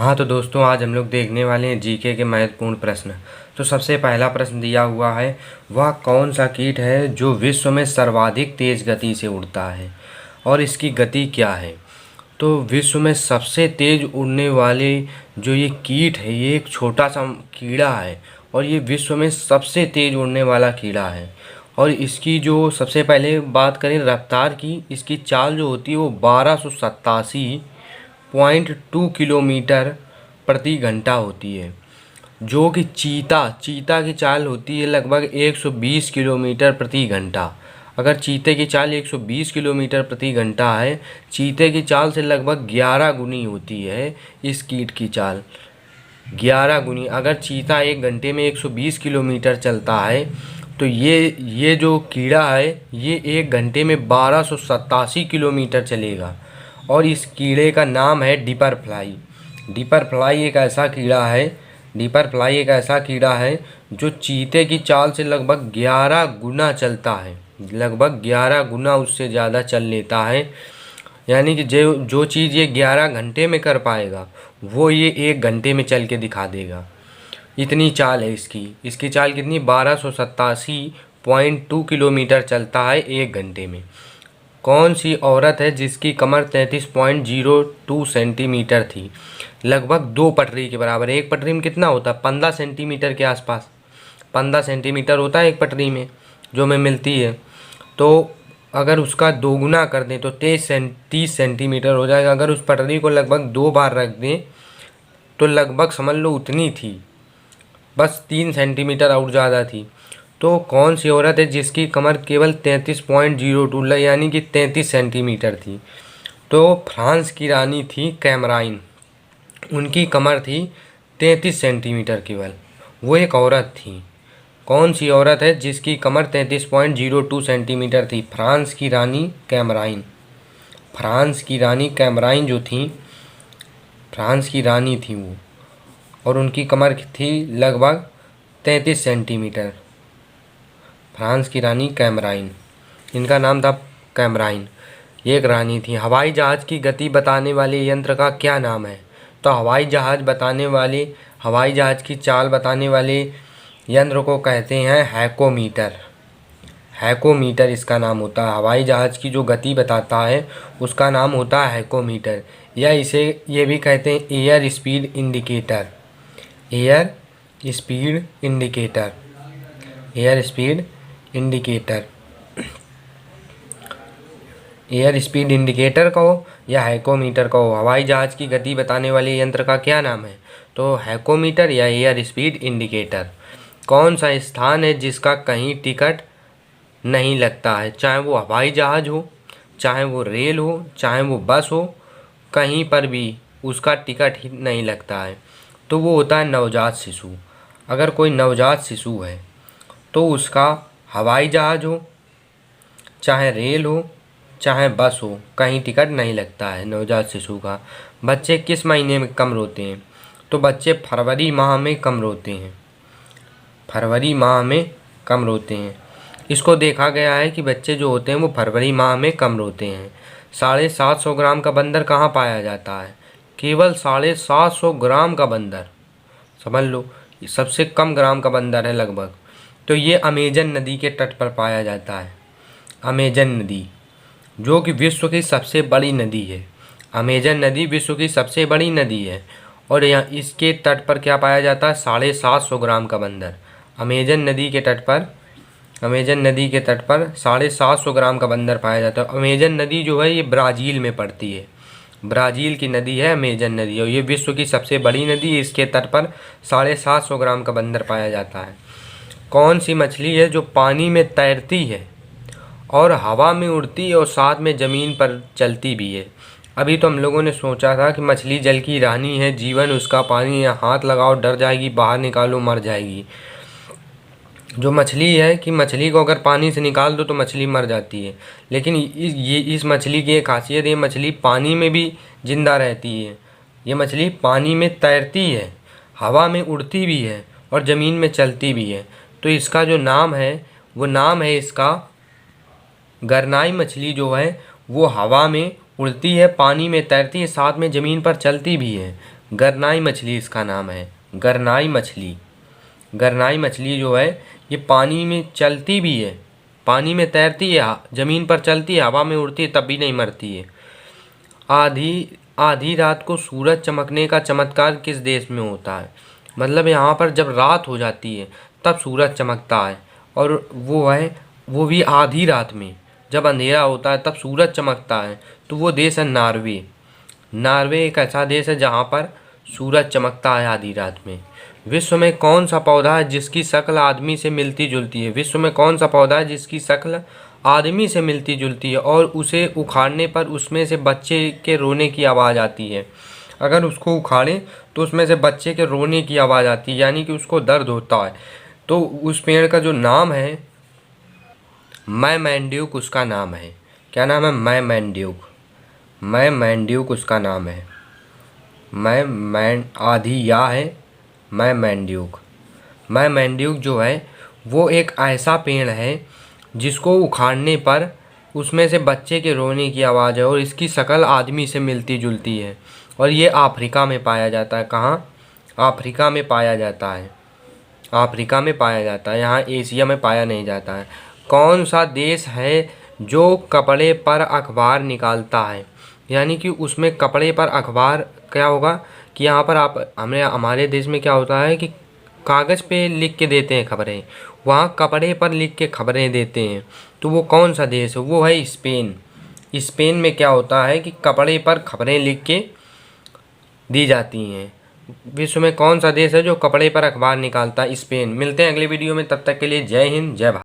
हाँ तो दोस्तों, आज हम लोग देखने वाले हैं जीके के महत्वपूर्ण प्रश्न। तो सबसे पहला प्रश्न दिया हुआ है, वह कौन सा कीट है जो विश्व में सर्वाधिक तेज गति से उड़ता है और इसकी गति क्या है। तो विश्व में सबसे तेज उड़ने वाले जो ये कीट है, ये एक छोटा सा कीड़ा है और ये विश्व में सबसे तेज उड़ने वाला कीड़ा है। और इसकी जो सबसे पहले बात करें रफ्तार की, इसकी चाल जो होती है वो 1287.2 किलोमीटर प्रति घंटा होती है। जो कि चीता की चाल होती है लगभग 120 किलोमीटर प्रति घंटा। अगर चीते की चाल 120 किलोमीटर प्रति घंटा है, चीते की चाल से लगभग 11 गुनी होती है इस कीट की चाल। 11 गुनी। अगर चीता एक घंटे में 120 किलोमीटर चलता है तो ये जो कीड़ा है ये एक घंटे में 1287 किलोमीटर चलेगा। और इस कीड़े का नाम है डिपर फ्लाई। डिपर फ्लाई एक ऐसा कीड़ा है जो चीते की चाल से लगभग 11 गुना चलता है, लगभग 11 गुना उससे ज़्यादा चल लेता है। यानी कि जो चीज़ ये 11 घंटे में कर पाएगा वो ये एक घंटे में चल के दिखा देगा। इतनी चाल है इसकी चाल कितनी, 1287.2 किलोमीटर चलता है एक घंटे में। कौन सी औरत है जिसकी कमर 33.02 सेंटीमीटर थी, लगभग 2 पटरी के बराबर। एक पटरी में कितना होता है, 15 सेंटीमीटर के आसपास। 15 सेंटीमीटर होता है एक पटरी में जो हमें मिलती है। तो अगर उसका दोगुना कर दें तो 30 सेंटीमीटर हो जाएगा। अगर उस पटरी को लगभग 2 बार रख दें तो लगभग समझ लो उतनी थी, बस 3 सेंटीमीटर और ज़्यादा थी। तो कौन सी औरत है जिसकी कमर केवल 33.02 यानी कि 33 सेंटीमीटर थी। तो फ्रांस की रानी थी कैमराइन, उनकी कमर थी 33 सेंटीमीटर केवल, वो एक औरत थी। कौन सी औरत है जिसकी कमर 33.02 सेंटीमीटर थी, फ्रांस की रानी कैमराइन। फ्रांस की रानी कैमराइन जो थी, फ्रांस की रानी थी वो, और उनकी कमर थी लगभग 33 सेंटीमीटर। फ्रांस की रानी कैमराइन, इनका नाम था कैमराइन, ये एक रानी थी। हवाई जहाज़ की गति बताने वाले यंत्र का क्या नाम है। तो हवाई जहाज़ की चाल बताने वाले यंत्र को कहते हैं हैकोमीटर। हैकोमीटर इसका नाम होता है। हवाई जहाज़ की जो गति बताता है उसका नाम होता है हैकोमीटर, या ये भी कहते हैं air speed indicator. Air speed indicator, air speed indicator, air speed indicator कहो या हैकोमीटर कहो, हवाई जहाज़ की गति बताने वाले यंत्र का क्या नाम है। तो हैकोमीटर या एयर स्पीड इंडिकेटर। कौन सा स्थान है जिसका कहीं टिकट नहीं लगता है, चाहे वो हवाई जहाज़ हो, चाहे वो रेल हो, चाहे वो बस हो, कहीं पर भी उसका टिकट ही नहीं लगता है। तो वो होता है नवजात शिशु। अगर कोई नवजात शिशु है तो उसका हवाई जहाज़ हो, चाहे रेल हो, चाहे बस हो, कहीं टिकट नहीं लगता है नवजात शिशु का। बच्चे किस महीने में कम रोते हैं। तो बच्चे फरवरी माह में कम रोते हैं, फरवरी माह में कम रोते हैं। इसको देखा गया है कि बच्चे जो होते हैं वो फरवरी माह में कम रोते हैं। 750 ग्राम का बंदर कहाँ पाया जाता है, केवल 750 ग्राम का बंदर, समझ लो ये सबसे कम ग्राम का बंदर है लगभग। तो ये अमेजन नदी के तट पर पाया जाता है। अमेजन नदी जो कि विश्व की सबसे बड़ी नदी है। अमेजन नदी विश्व की सबसे बड़ी नदी है और यहाँ इसके तट पर क्या पाया जाता है, 750 ग्राम का बंदर। अमेजन नदी के तट पर 750 ग्राम का बंदर पाया जाता है। अमेजन नदी जो है ये ब्राज़ील में पड़ती है, ब्राज़ील की नदी है अमेजन नदी, और ये विश्व की सबसे बड़ी नदी है। इसके तट पर 750 ग्राम का बंदर पाया जाता है। कौन सी मछली है जो पानी में तैरती है और हवा में उड़ती है और साथ में ज़मीन पर चलती भी है। अभी तो हम लोगों ने सोचा था कि मछली जल की रानी है, जीवन उसका पानी है, हाथ लगाओ डर जाएगी, बाहर निकालो मर जाएगी। जो मछली है कि मछली को अगर पानी से निकाल दो तो मछली मर जाती है, लेकिन इस मछली की एक खासियत, ये मछली पानी में भी जिंदा रहती है। ये मछली पानी में तैरती है, हवा में उड़ती भी है और ज़मीन में चलती भी है। तो इसका जो नाम है वो नाम है इसका गरनाई मछली। जो है वो हवा में उड़ती है, पानी में तैरती है, साथ में ज़मीन पर चलती भी है। गरनाई मछली इसका नाम है, गरनाई मछली। गरनाई मछली जो है ये पानी में चलती भी है, पानी में तैरती है, ज़मीन पर चलती है, हवा में उड़ती है, तब भी नहीं मरती है। आधी आधी रात को सूरज चमकने का चमत्कार किस देश में होता है? मतलब यहाँ पर जब रात हो जाती है तब सूरज चमकता है, और वो भी आधी रात में, जब अंधेरा होता है तब सूरज चमकता है। तो वो देश है नॉर्वे। नॉर्वे एक ऐसा देश है जहाँ पर सूरज चमकता है आधी रात में। विश्व में कौन सा पौधा है जिसकी शक्ल आदमी से मिलती जुलती है? विश्व में कौन सा पौधा है जिसकी शक्ल आदमी से मिलती जुलती है और उसे उखाड़ने पर उसमें से बच्चे के रोने की आवाज़ आती है? अगर उसको उखाड़ें तो उसमें से बच्चे के रोने की आवाज़ आती है, यानी कि उसको दर्द होता है। तो उस पेड़ का जो नाम है मैंड्यूक उसका नाम है। क्या नाम है? मैंड्यूक। मैंड्यूक उसका नाम है। आधी या है मैंड्यूक। मैंड्यूक जो है वो एक ऐसा पेड़ है जिसको उखाड़ने पर उसमें से बच्चे के रोने की आवाज़ है और इसकी शक्ल आदमी से मिलती जुलती है, और ये अफ्रीका में पाया जाता है। कहाँ? अफ्रीका में पाया जाता है। अफ्रीका में पाया जाता है, यहाँ एशिया में पाया नहीं जाता है। कौन सा देश है जो कपड़े पर अखबार निकालता है? यानी कि उसमें कपड़े पर अखबार क्या होगा कि यहाँ पर हमारे देश में क्या होता है कि कागज़ पे लिख के देते हैं खबरें, वहाँ कपड़े पर लिख के खबरें देते हैं। तो वो कौन सा देश है? वो है स्पेन। स्पेन में क्या होता है कि कपड़े पर खबरें लिख के दी जाती हैं। विश्व में कौन सा देश है जो कपड़े पर अखबार निकालता है? स्पेन। मिलते हैं अगले वीडियो में, तब तक के लिए जय हिंद, जय भारत।